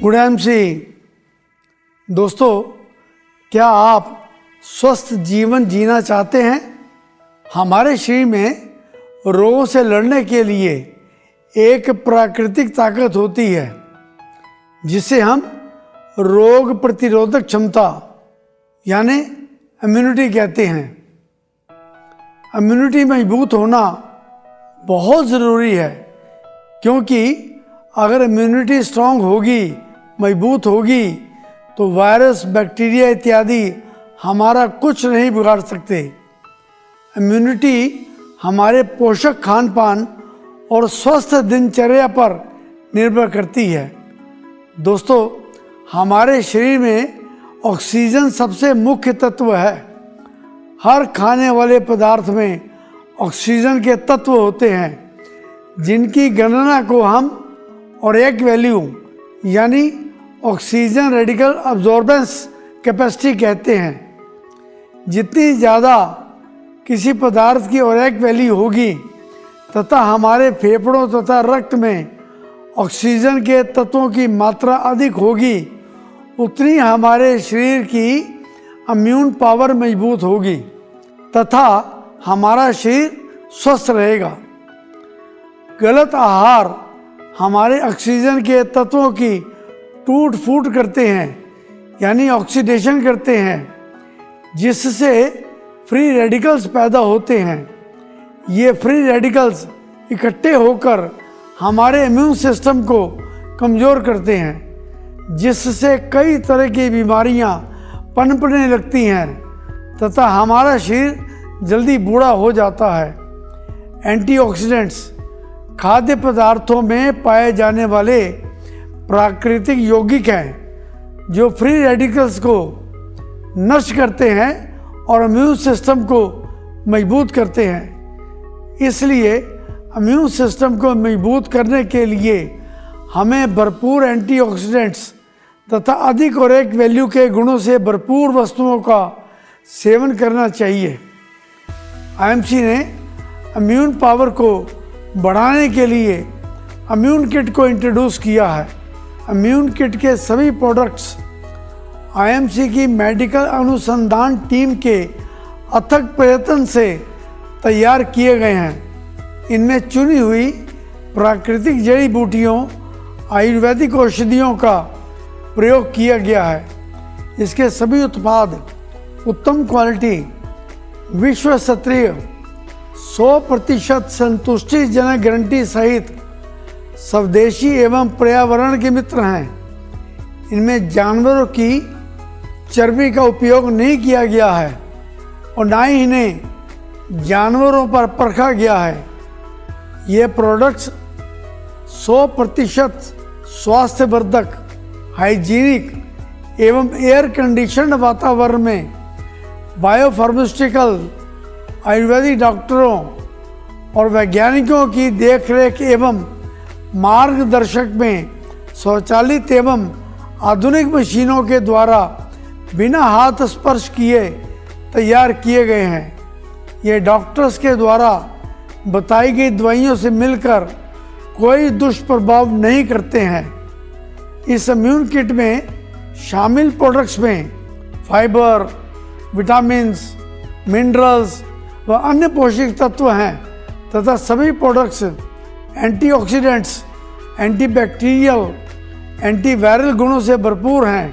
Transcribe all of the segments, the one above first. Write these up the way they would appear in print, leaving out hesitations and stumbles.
Good MC दोस्तों, क्या आप स्वस्थ जीवन जीना चाहते हैं? हमारे शरीर में रोगों से लड़ने के लिए एक प्राकृतिक ताकत होती है जिसे हम रोग प्रतिरोधक क्षमता यानी इम्यूनिटी कहते हैं। इम्यूनिटी मजबूत होना बहुत ज़रूरी है, क्योंकि अगर इम्यूनिटी स्ट्रांग होगी, मजबूत होगी, तो वायरस, बैक्टीरिया इत्यादि हमारा कुछ नहीं बिगाड़ सकते। इम्यूनिटी हमारे पोषक खान पान और स्वस्थ दिनचर्या पर निर्भर करती है। दोस्तों, हमारे शरीर में ऑक्सीजन सबसे मुख्य तत्व है। हर खाने वाले पदार्थ में ऑक्सीजन के तत्व होते हैं, जिनकी गणना को हम ORAC वैल्यू यानी ऑक्सीजन रेडिकल अब्जॉर्बेंस कैपेसिटी कहते हैं। जितनी ज़्यादा किसी पदार्थ की ORAC वैल्यू होगी तथा हमारे फेफड़ों तथा रक्त में ऑक्सीजन के तत्वों की मात्रा अधिक होगी, उतनी हमारे शरीर की इम्यून पावर मजबूत होगी तथा हमारा शरीर स्वस्थ रहेगा। गलत आहार हमारे ऑक्सीजन के तत्वों की टूट फूट करते हैं, यानी ऑक्सीडेशन करते हैं, जिससे फ्री रेडिकल्स पैदा होते हैं। ये फ्री रेडिकल्स इकट्ठे होकर हमारे इम्यून सिस्टम को कमज़ोर करते हैं, जिससे कई तरह की बीमारियां पनपने लगती हैं तथा हमारा शरीर जल्दी बूढ़ा हो जाता है। एंटीऑक्सीडेंट्स खाद्य पदार्थों में पाए जाने वाले प्राकृतिक यौगिक हैं जो फ्री रेडिकल्स को नष्ट करते हैं और इम्यून सिस्टम को मजबूत करते हैं। इसलिए इम्यून सिस्टम को मजबूत करने के लिए हमें भरपूर एंटीऑक्सीडेंट्स तथा अधिक ORAC वैल्यू के गुणों से भरपूर वस्तुओं का सेवन करना चाहिए। IMC ने इम्यून पावर को बढ़ाने के लिए इम्यून किट को इंट्रोड्यूस किया है। इम्यून किट के सभी प्रोडक्ट्स IMC की मेडिकल अनुसंधान टीम के अथक प्रयत्न से तैयार किए गए हैं। इनमें चुनी हुई प्राकृतिक जड़ी बूटियों, आयुर्वेदिक औषधियों का प्रयोग किया गया है। इसके सभी उत्पाद उत्तम क्वालिटी, विश्व स्तरीय 100% संतुष्टिजनक गारंटी सहित स्वदेशी एवं पर्यावरण के मित्र हैं। इनमें जानवरों की चर्बी का उपयोग नहीं किया गया है और ना ही इन्हें जानवरों पर परखा गया है। ये प्रोडक्ट्स 100% स्वास्थ्यवर्धक, हाइजीनिक एवं एयर कंडीशन्ड वातावरण में बायोफार्मास्यूटिकल, आयुर्वेदिक डॉक्टरों और वैज्ञानिकों की देखरेख एवं मार्गदर्शक में स्वचालित एवं आधुनिक मशीनों के द्वारा बिना हाथ स्पर्श किए तैयार किए गए हैं। ये डॉक्टर्स के द्वारा बताई गई दवाइयों से मिलकर कोई दुष्प्रभाव नहीं करते हैं। इस इम्यून किट में शामिल प्रोडक्ट्स में फाइबर, विटामिन्स, मिनरल्स व अन्य पोषक तत्व हैं तथा सभी प्रोडक्ट्स एंटीऑक्सीडेंट्स, एंटीबैक्टीरियल, एंटीवायरल गुणों से भरपूर हैं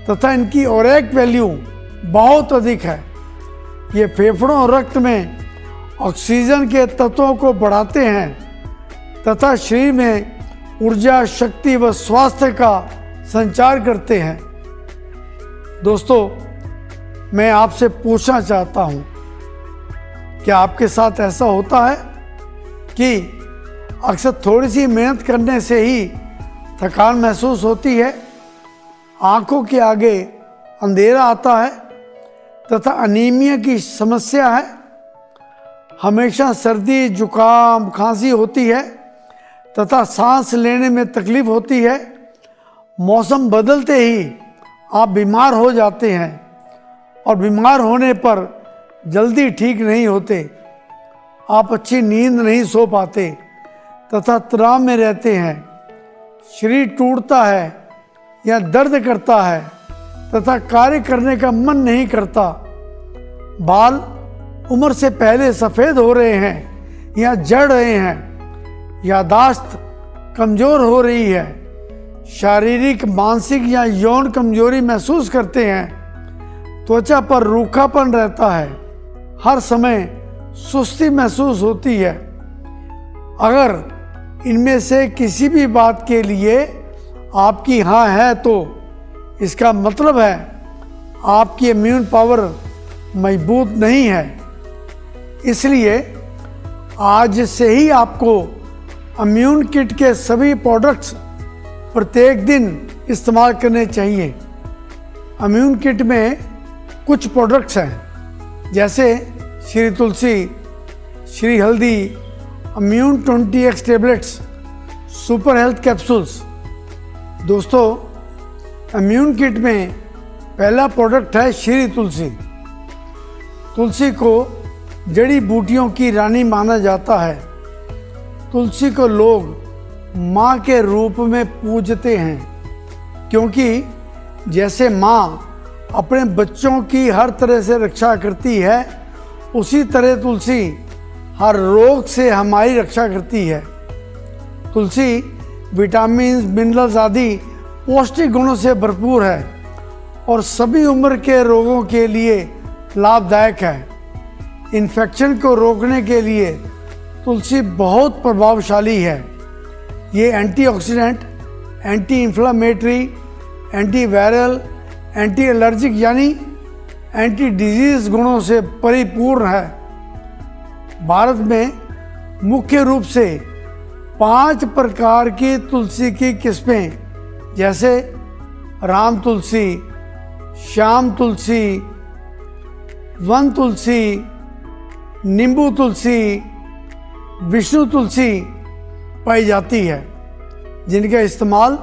तथा इनकी ORAC वैल्यू बहुत अधिक है। ये फेफड़ों और रक्त में ऑक्सीजन के तत्वों को बढ़ाते हैं तथा शरीर में ऊर्जा, शक्ति व स्वास्थ्य का संचार करते हैं। दोस्तों, मैं आपसे पूछना चाहता हूँ, क्या आपके साथ ऐसा होता है कि अक्सर थोड़ी सी मेहनत करने से ही थकान महसूस होती है, आंखों के आगे अंधेरा आता है तथा अनीमिया की समस्या है, हमेशा सर्दी, जुकाम, खांसी होती है तथा सांस लेने में तकलीफ होती है, मौसम बदलते ही आप बीमार हो जाते हैं और बीमार होने पर जल्दी ठीक नहीं होते, आप अच्छी नींद नहीं सो पाते तथा तनाव में रहते हैं, शरीर टूटता है, या दर्द करता है तथा कार्य करने का मन नहीं करता, बाल उम्र से पहले सफ़ेद हो रहे हैं या झड़ रहे हैं, यादाश्त कमज़ोर हो रही है, शारीरिक, मानसिक या यौन कमजोरी महसूस करते हैं, त्वचा पर रूखापन रहता है, हर समय सुस्ती महसूस होती है। अगर इनमें से किसी भी बात के लिए आपकी हाँ है तो इसका मतलब है आपकी इम्यून पावर मजबूत नहीं है। इसलिए आज से ही आपको इम्यून किट के सभी प्रोडक्ट्स प्रत्येक दिन इस्तेमाल करने चाहिए। इम्यून किट में कुछ प्रोडक्ट्स हैं जैसे श्री तुलसी, श्री हल्दी, immune 20x tablets, super health capsules. दोस्तों, इम्यून किट में पहला प्रोडक्ट है श्री तुलसी। तुलसी को जड़ी बूटियों की रानी माना जाता है। तुलसी को लोग माँ के रूप में पूजते हैं, क्योंकि जैसे माँ अपने बच्चों की हर तरह से रक्षा करती है, उसी तरह तुलसी हर रोग से हमारी रक्षा करती है। तुलसी विटामिन, मिनरल्स आदि पौष्टिक गुणों से भरपूर है और सभी उम्र के रोगों के लिए लाभदायक है। इन्फेक्शन को रोकने के लिए तुलसी बहुत प्रभावशाली है। ये antioxidant, anti inflammatory, antiviral, anti allergic यानी एंटी डिजीज गुणों से परिपूर्ण है। भारत में मुख्य रूप से 5 प्रकार की तुलसी की किस्में जैसे राम तुलसी, श्याम तुलसी, वन तुलसी, नींबू तुलसी, विष्णु तुलसी पाई जाती है, जिनका इस्तेमाल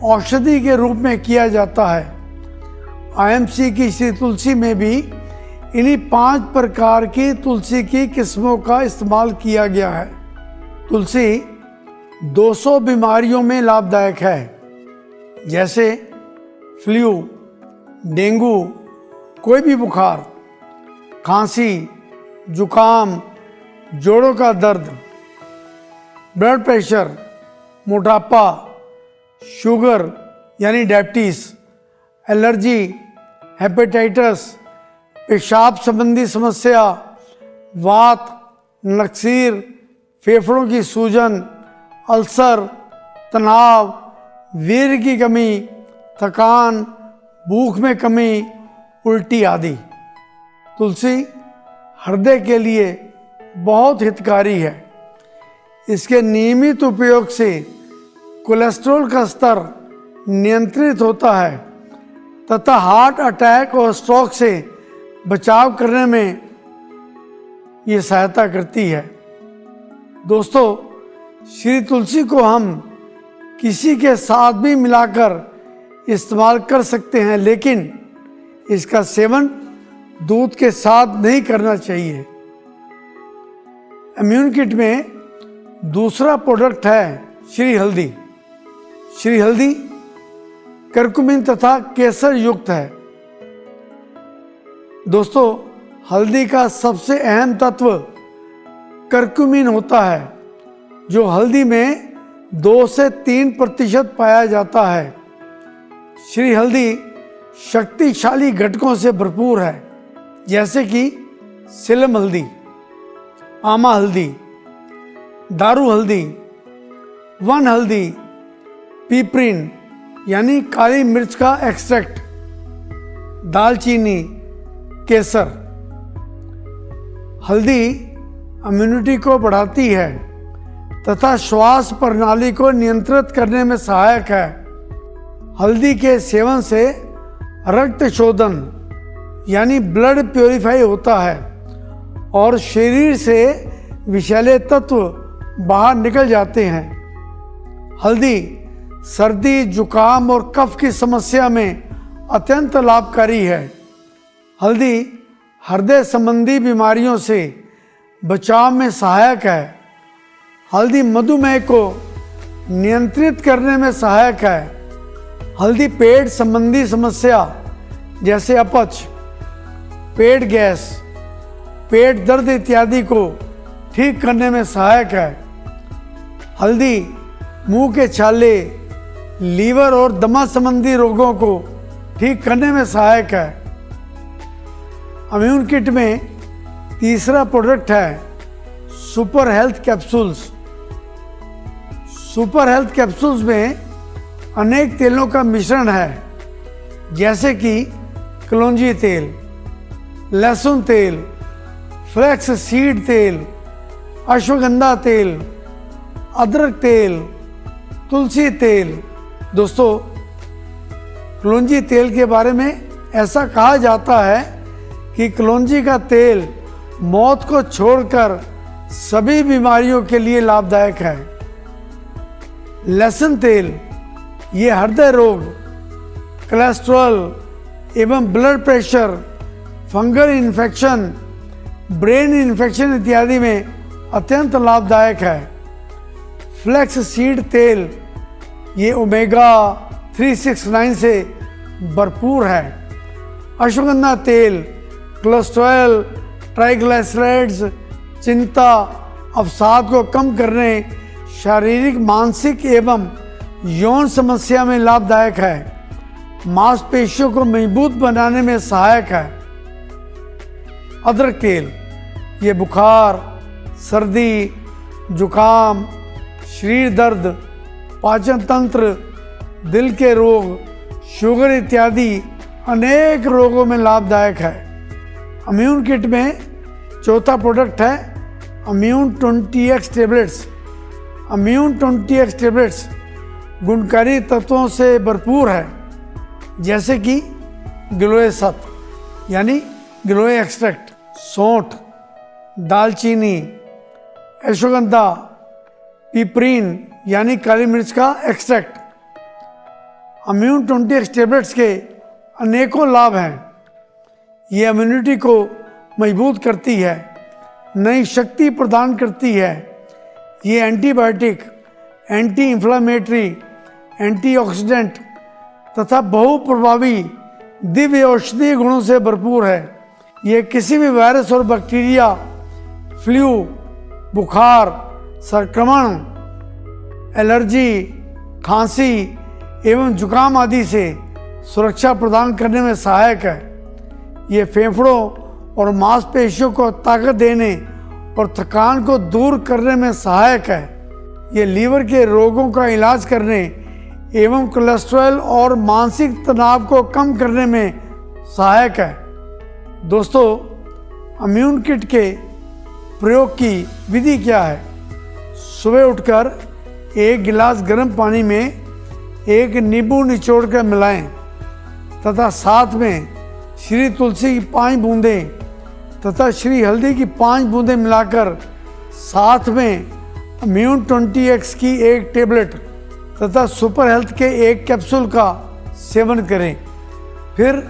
औषधि के रूप में किया जाता है। आईएमसी की श्री तुलसी में भी इन्हीं 5 प्रकार की तुलसी की किस्मों का इस्तेमाल किया गया है। तुलसी 200 बीमारियों में लाभदायक है, जैसे फ्लू, डेंगू, कोई भी बुखार, खांसी, जुकाम, जोड़ों का दर्द, ब्लड प्रेशर, मोटापा, शुगर यानी डायबिटीज, एलर्जी, हेपेटाइटिस, पेशाब संबंधी समस्या, वात, नक्सीर, फेफड़ों की सूजन, अल्सर, तनाव, वीर्य की कमी, थकान, भूख में कमी, उल्टी आदि। तुलसी हृदय के लिए बहुत हितकारी है। इसके नियमित उपयोग से कोलेस्ट्रॉल का स्तर नियंत्रित होता है तथा हार्ट अटैक और स्ट्रोक से बचाव करने में ये सहायता करती है। दोस्तों, श्री तुलसी को हम किसी के साथ भी मिलाकर इस्तेमाल कर सकते हैं, लेकिन इसका सेवन दूध के साथ नहीं करना चाहिए। इम्यून किट में दूसरा प्रोडक्ट है श्री हल्दी। श्री हल्दी करकुमिन तथा केसर युक्त है। दोस्तों, हल्दी का सबसे अहम तत्व करकुमिन होता है, जो हल्दी में 2 से 3% पाया जाता है। श्री हल्दी शक्तिशाली घटकों से भरपूर है, जैसे कि सिलम हल्दी, आमा हल्दी, दारू हल्दी, वन हल्दी, पीपरिन यानी काली मिर्च का एक्सट्रैक्ट, दालचीनी, केसर। हल्दी इम्यूनिटी को बढ़ाती है तथा श्वास प्रणाली को नियंत्रित करने में सहायक है। हल्दी के सेवन से रक्त शोधन यानी ब्लड प्योरीफाई होता है और शरीर से विषैले तत्व बाहर निकल जाते हैं। हल्दी सर्दी, जुकाम और कफ की समस्या में अत्यंत लाभकारी है। हल्दी हृदय संबंधी बीमारियों से बचाव में सहायक है। हल्दी मधुमेह को नियंत्रित करने में सहायक है। हल्दी पेट संबंधी समस्या जैसे अपच, पेट गैस, पेट दर्द इत्यादि को ठीक करने में सहायक है। हल्दी मुंह के छाले, लीवर और दमा संबंधी रोगों को ठीक करने में सहायक है। इम्यून किट में तीसरा प्रोडक्ट है super health capsules. Super health capsules में अनेक तेलों का मिश्रण है, जैसे कि कलौंजी तेल, लहसुन तेल, फ्लैक्स सीड तेल, अश्वगंधा तेल, अदरक तेल, तुलसी तेल। दोस्तों, कलौंजी तेल के बारे में ऐसा कहा जाता है कि कलौंजी का तेल मौत को छोड़कर सभी बीमारियों के लिए लाभदायक है। लहसुन तेल ये हृदय रोग, कोलेस्ट्रॉल एवं blood pressure, fungal infection, brain infection इत्यादि में अत्यंत लाभदायक है। फ्लैक्स सीड तेल ये ओमेगा 369 से भरपूर है। अश्वगंधा तेल कोलेस्ट्रॉल, ट्राइग्लिसराइड्स, चिंता, अवसाद को कम करने, शारीरिक, मानसिक एवं यौन समस्या में लाभदायक है। मांसपेशियों को मजबूत बनाने में सहायक है। अदरक तेल ये बुखार, सर्दी, जुकाम, शरीर दर्द, पाचन तंत्र, दिल के रोग, शुगर इत्यादि अनेक रोगों में लाभदायक है। इम्यून किट में चौथा प्रोडक्ट है immune 20x tablets. Immune 20x tablets गुणकारी तत्वों से भरपूर है, जैसे कि गिलोय सत्व यानी गिलोय एक्सट्रैक्ट, सौंठ, दालचीनी, अश्वगंधा, पिपरीन यानी काली मिर्च का एक्सट्रैक्ट। इम्यून 20x टेबलेट्स के अनेकों लाभ हैं। ये इम्यूनिटी को मजबूत करती है, नई शक्ति प्रदान करती है। ये एंटीबायोटिक, एंटी इंफ्लेमेटरी, एंटीऑक्सीडेंट तथा बहुप्रभावी दिव्य औषधीय गुणों से भरपूर है। ये किसी भी वायरस और बैक्टीरिया, फ्लू, बुखार, संक्रमण, एलर्जी, खांसी एवं जुकाम आदि से सुरक्षा प्रदान करने में सहायक है। ये फेफड़ों और मांसपेशियों को ताकत देने और थकान को दूर करने में सहायक है। ये लीवर के रोगों का इलाज करने एवं कोलेस्ट्रॉल और मानसिक तनाव को कम करने में सहायक है। दोस्तों, इम्यून किट के प्रयोग की विधि क्या है? सुबह उठकर 1 गिलास गर्म पानी में 1 नींबू निचोड़कर मिलाएं तथा साथ में श्री तुलसी की 5 बूंदें तथा श्री हल्दी की 5 बूंदें मिलाकर साथ में इम्यून 20x की 1 टेबलेट तथा सुपर हेल्थ के 1 कैप्सूल का सेवन करें। फिर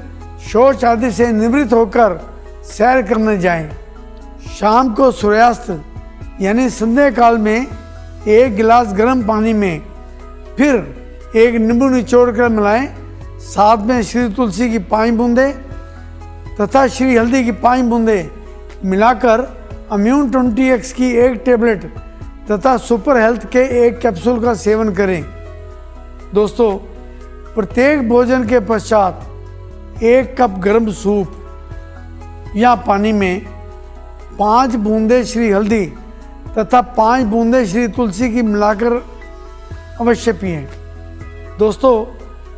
शौच आदि से निवृत्त होकर सैर करने जाएं। शाम को सूर्यास्त यानी संध्या काल में 1 गिलास गर्म पानी में फिर 1 नींबू निचोड़कर मिलाएं, साथ में श्री तुलसी की 5 बूंदें तथा श्री हल्दी की 5 बूंदें मिलाकर इम्यून 20x की 1 टेबलेट तथा सुपर हेल्थ के 1 कैप्सूल का सेवन करें। दोस्तों, प्रत्येक भोजन के पश्चात 1 कप गर्म सूप या पानी में 5 बूंदें श्री हल्दी तथा 5 बूंदें श्री तुलसी की मिलाकर अवश्य पिएं। दोस्तों,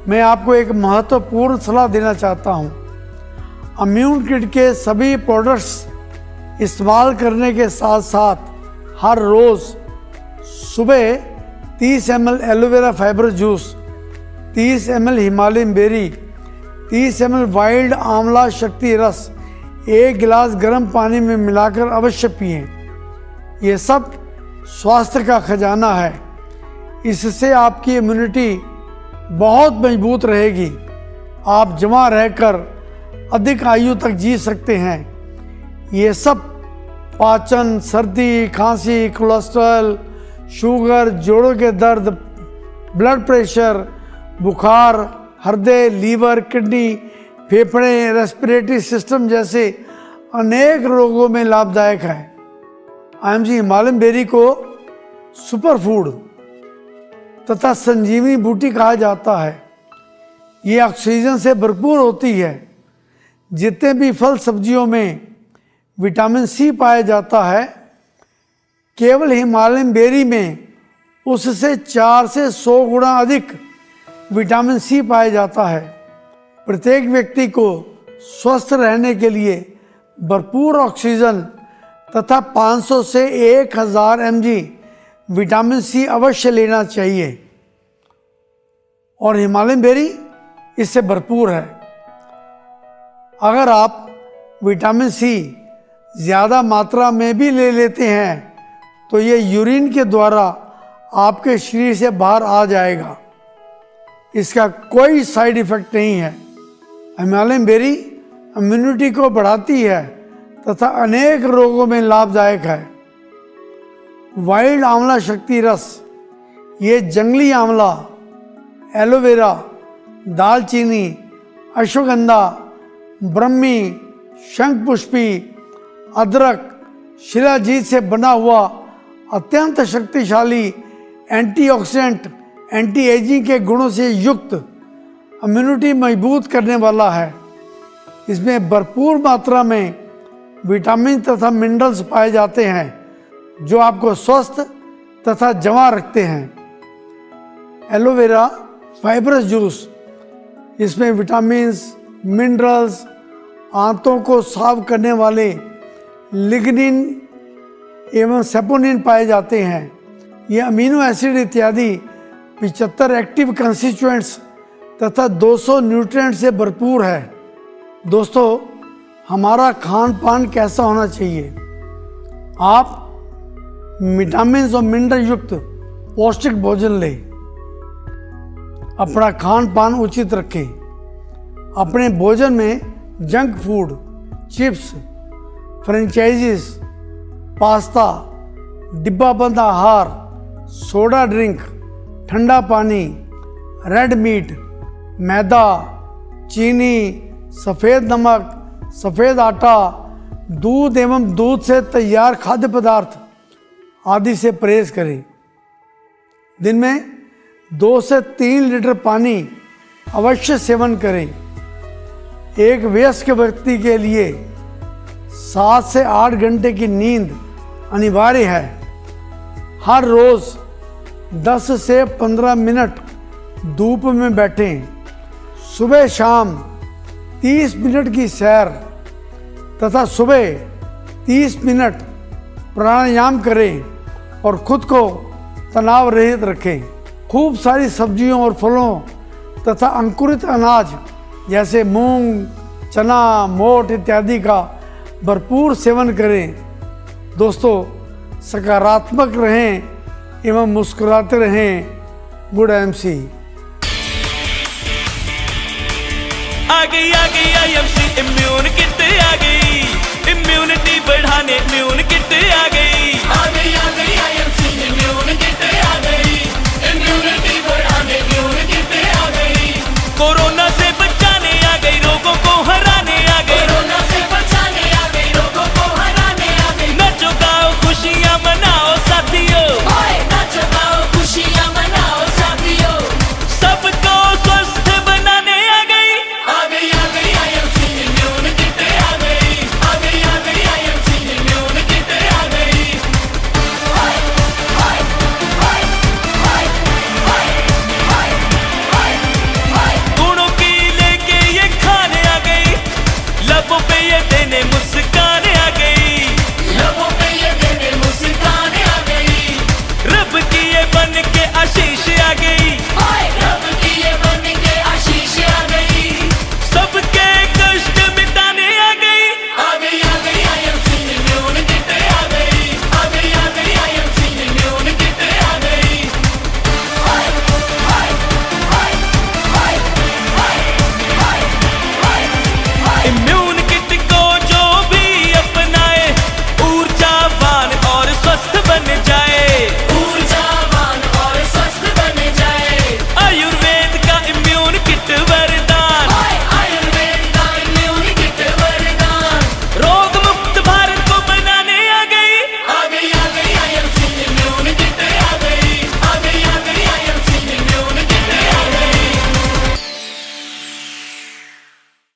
मैं आपको एक महत्वपूर्ण सलाह देना चाहता हूं। इम्यून किट के सभी प्रोडक्ट्स इस्तेमाल करने के साथ साथ हर रोज़ सुबह 30 ml aloe vera fiber juice, 30 ml Himalayan berry, 30 ml wild amla शक्ति रस 1 गिलास गर्म पानी में मिलाकर अवश्य पिएं। ये सब स्वास्थ्य का खजाना है। इससे आपकी इम्यूनिटी बहुत मजबूत रहेगी। आप जवां रहकर अधिक आयु तक जी सकते हैं। ये सब पाचन, सर्दी, खांसी, कोलेस्ट्रॉल, शुगर, जोड़ों के दर्द, ब्लड प्रेशर, बुखार हृदय, लीवर, किडनी, फेफड़े, रेस्पिरेटरी सिस्टम जैसे अनेक रोगों में लाभदायक है। IMC हिमालयन बेरी को सुपर फूड तथा संजीवनी बूटी कहा जाता है। ये ऑक्सीजन से भरपूर होती है। जितने भी फल सब्जियों में विटामिन सी पाया जाता है, केवल हिमालयन बेरी में उससे 4 से 100 गुना अधिक विटामिन सी पाया जाता है। प्रत्येक व्यक्ति को स्वस्थ रहने के लिए भरपूर ऑक्सीजन तथा 500 से 1000 mg विटामिन सी अवश्य लेना चाहिए और हिमालयन बेरी इससे भरपूर है। अगर आप विटामिन सी ज़्यादा मात्रा में भी ले लेते हैं तो ये यूरिन के द्वारा आपके शरीर से बाहर आ जाएगा। इसका कोई साइड इफ़ेक्ट नहीं है। हिमालयन बेरी इम्यूनिटी को बढ़ाती है तथा अनेक रोगों में लाभदायक है। वाइल्ड आंवला शक्ति रस, ये जंगली आंवला, एलोवेरा, दालचीनी, अश्वगंधा, ब्रह्मी, शंखपुष्पी, अदरक, शिलाजीत से बना हुआ अत्यंत शक्तिशाली एंटीऑक्सीडेंट, एंटी एजिंग के गुणों से युक्त इम्यूनिटी मजबूत करने वाला है। इसमें भरपूर मात्रा में विटामिन तथा मिनरल्स पाए जाते हैं जो आपको स्वस्थ तथा जवां रखते हैं। एलोवेरा फाइबरस जूस, इसमें विटामिन्स, मिनरल्स, आंतों को साफ करने वाले लिग्निन एवं सेपोनिन पाए जाते हैं। ये अमीनो एसिड इत्यादि 75 एक्टिव कंस्टिट्यूएंट्स तथा 200 न्यूट्रिएंट से भरपूर है। दोस्तों, हमारा खान पान कैसा होना चाहिए? आप विटामिन और मिनरल युक्त पौष्टिक भोजन लें, अपना खान पान उचित रखें, अपने भोजन में junk food, chips, franchises, pasta, डिब्बाबंद आहार, सोडा ड्रिंक, ठंडा पानी, रेड मीट, मैदा, चीनी, सफ़ेद नमक, सफ़ेद आटा, दूध एवं दूध से तैयार खाद्य पदार्थ आदि से परहेज करें। दिन में 2 से 3 लीटर पानी अवश्य सेवन करें। एक वयस्क व्यक्ति के लिए 7 से 8 घंटे की नींद अनिवार्य है। हर रोज़ 10 से 15 मिनट धूप में बैठें। सुबह शाम 30 मिनट की सैर तथा सुबह 30 मिनट प्राणायाम करें और खुद को तनाव रहित रखें। खूब सारी सब्जियों और फलों तथा अंकुरित अनाज जैसे मूंग, चना, मोठ इत्यादि का भरपूर सेवन करें। दोस्तों, सकारात्मक रहें एवं मुस्कुराते रहें। Good IMC। आ गई IMC इम्यून किट आ गई।